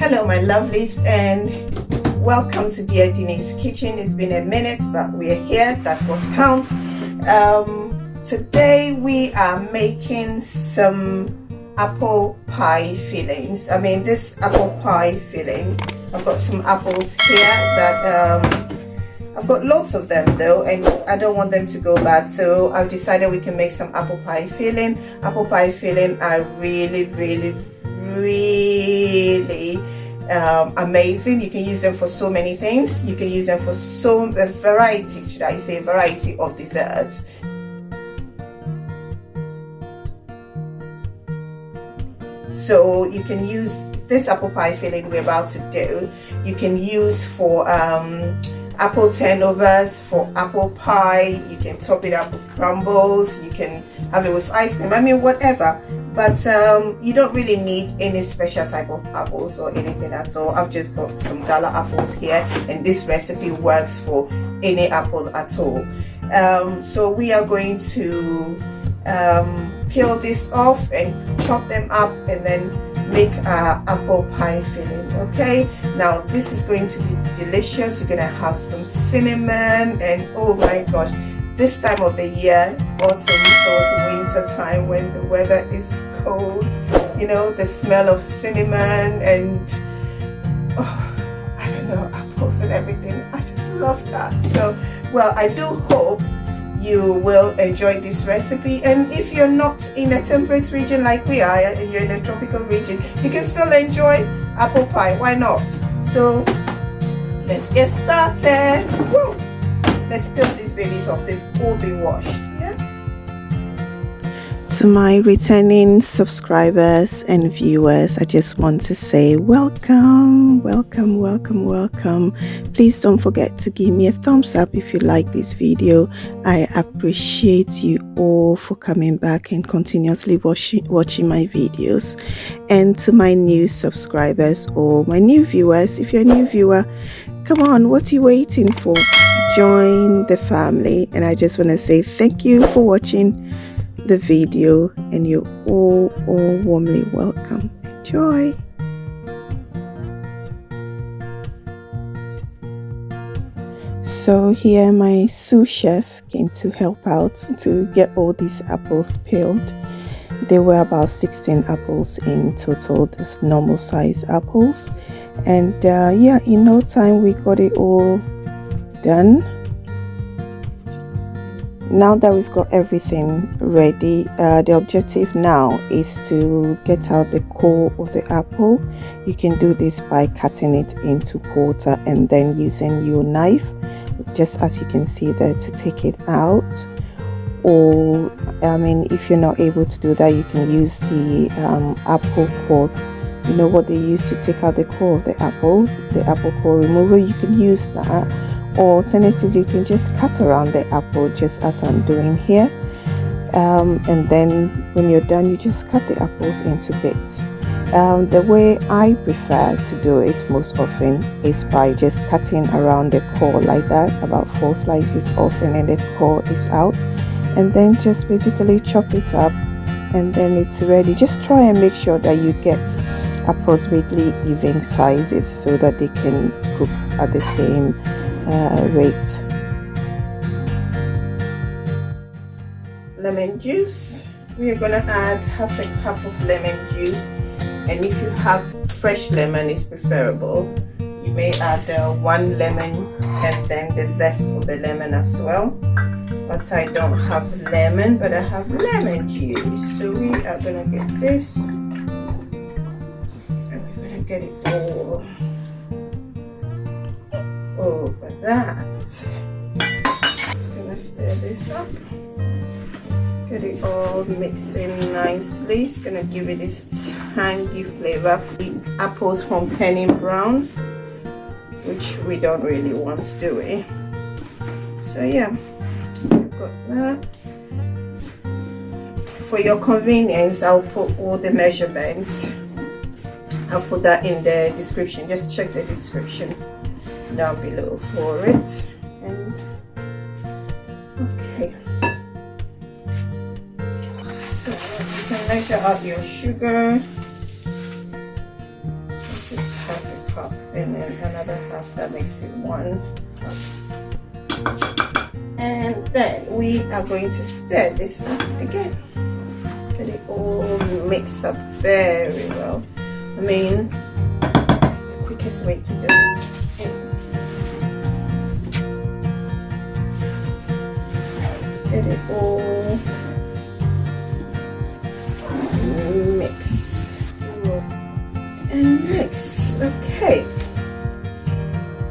Hello my lovelies, and welcome to dear Denise Kitchen. It's been a minute, but we're here. That's what counts. Today we are making some apple pie fillings. I mean, this apple pie filling, I've got some apples here that I've got lots of them though, and I don't want them to go bad, so I've decided we can make some apple pie filling. Apple pie filling are really amazing. You can use them for so many things. You can use them for a variety of desserts. So you can use this apple pie filling we're about to do. You can use for apple turnovers, for apple pie. You can top it up with crumbles. You can have it with ice cream. I mean, whatever. But you don't really need any special type of apples or anything at all. I've just got some Gala apples here, and this recipe works for any apple at all. So we are going to peel this off and chop them up and then make our apple pie filling. Okay, now this is going to be delicious. You're gonna have some cinnamon, and oh my gosh, this time of the year, autumn towards winter time, when the weather is cold, you know, the smell of cinnamon and I don't know, apples and everything, I just love that. So well, I do hope you will enjoy this recipe, and if you're not in a temperate region like we are, and you're in a tropical region, you can still enjoy apple pie. Why not? So let's get started. Woo! Let's peel these babies off. They've all been washed. Yeah. To my returning subscribers and viewers, I just want to say welcome. Please don't forget to give me a thumbs up if you like this video. I appreciate you all for coming back and continuously watching my videos. And to my new subscribers or my new viewers, if you're a new viewer, come on, what are you waiting for? Join the family. And I just want to say thank you for watching the video, and you're all warmly welcome. Enjoy. So here my sous chef came to help out to get all these apples peeled. There were about 16 apples in total, just normal size apples, and yeah, in no time we got it all done. Now that we've got everything ready, the objective now is to get out the core of the apple. You can do this by cutting it into quarter and then using your knife, just as you can see there, to take it out. Or I mean, if you're not able to do that, you can use the apple core. You know what they use to take out the core of the apple core remover? You can use that. Or alternatively, you can just cut around the apple, just as I'm doing here, and then when you're done, you just cut the apples into bits. The way I prefer to do it most often is by just cutting around the core like that, about 4 slices off, and then the core is out, and then just basically chop it up, and then it's ready. Just try and make sure that you get approximately even sizes so that they can cook at the same rate. Lemon juice. We are going to add half a cup of lemon juice, and if you have fresh lemon, it's preferable. You may add 1 lemon and then the zest of the lemon as well, but I don't have lemon, but I have lemon juice. So we are going to get this, and we're going to get it all over that. Just gonna stir this up, get it all mixing nicely. It's gonna give it this tangy flavor. The apples from turning brown, which we don't really want, do we? So yeah, I've got that. For your convenience, I'll put all the measurements. I'll put that in the description. Just check the description down below for it. And okay, so you can measure out your sugar. This is half and then another half, that makes it 1 cup. And then we are going to stir this up again. Let it all mix up very well. I mean, the quickest way to do it. Let it all mix and mix. Okay,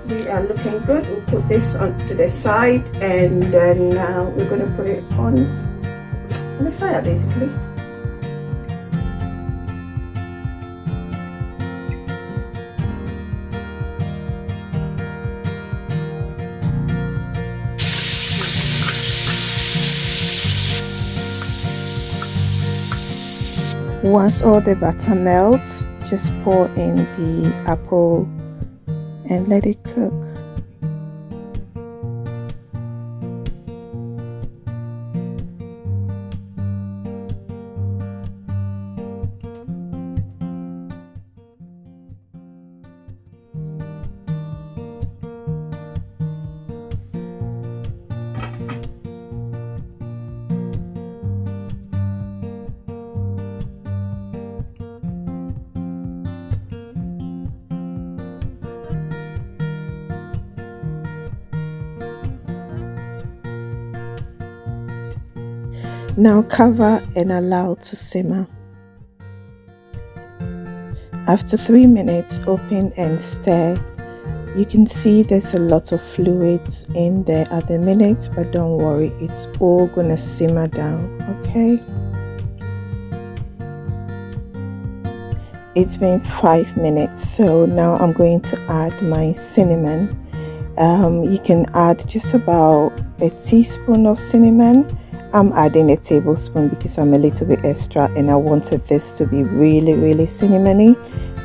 we are looking good. We'll put this onto the side, and then we're going to put it on the fire basically. Once all the batter melts, just pour in the apple and let it cook. Now cover and allow to simmer. After 3 minutes, open and stir. You can see there's a lot of fluids in there at the minute, but don't worry, it's all gonna simmer down, okay? It's been 5 minutes, so now I'm going to add my cinnamon. You can add just about a teaspoon of cinnamon. I'm adding a tablespoon because I'm a little bit extra and I wanted this to be really cinnamony.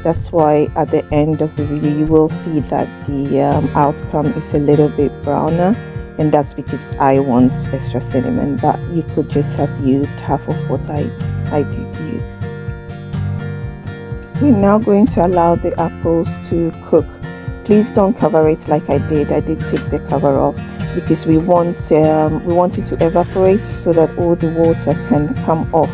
That's why at the end of the video you will see that the outcome is a little bit browner, and that's because I want extra cinnamon, but you could just have used half of what I did use. We're now going to allow the apples to cook. Please don't cover it like I did. I did take the cover off because we want it to evaporate so that all the water can come off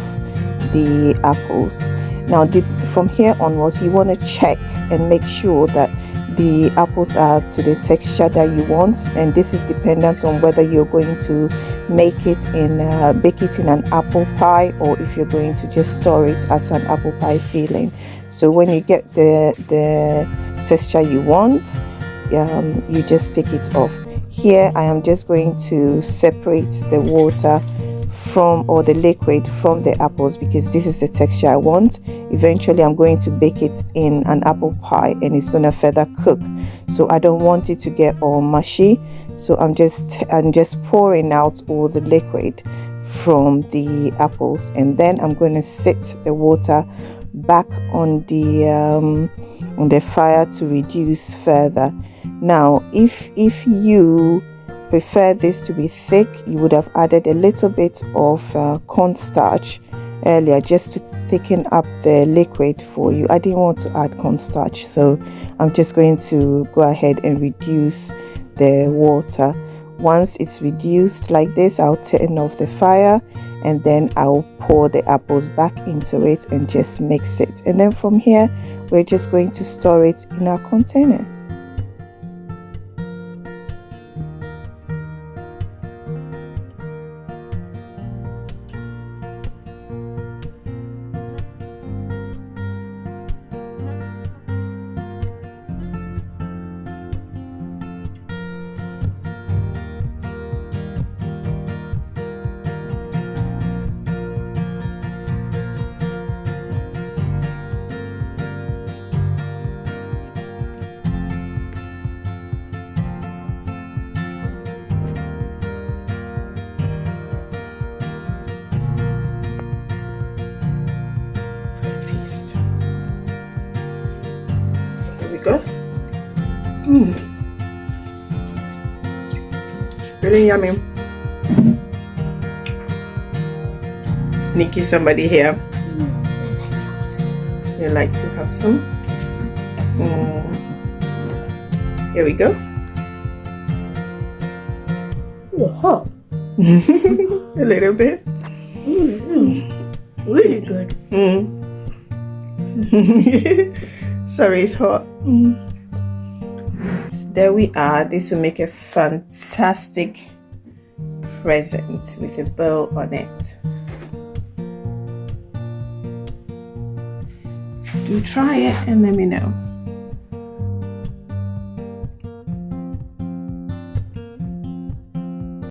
the apples. Now from here onwards, you want to check and make sure that the apples are to the texture that you want, and this is dependent on whether you're going to make it in bake it in an apple pie, or if you're going to just store it as an apple pie filling. So when you get the texture you want, you just take it off. Here I am just going to separate the water or the liquid from the apples because this is the texture I want. Eventually I'm going to bake it in an apple pie and it's going to further cook, so I don't want it to get all mushy. So I'm just pouring out all the liquid from the apples, and then I'm going to set the water back on the fire to reduce further. Now if you prefer this to be thick, you would have added a little bit of cornstarch earlier just to thicken up the liquid for you. I didn't want to add cornstarch, so I'm just going to go ahead and reduce the water. Once it's reduced like this, I'll turn off the fire and then I'll pour the apples back into it and just mix it, and then from here we're just going to store it in our containers. Go. Really yummy. Sneaky somebody here. You like to have some? Here we go. Oh, hot. A little bit. Really good. Sorry, it's hot. So there we are. This will make a fantastic present with a bow on it. Do try it and let me know.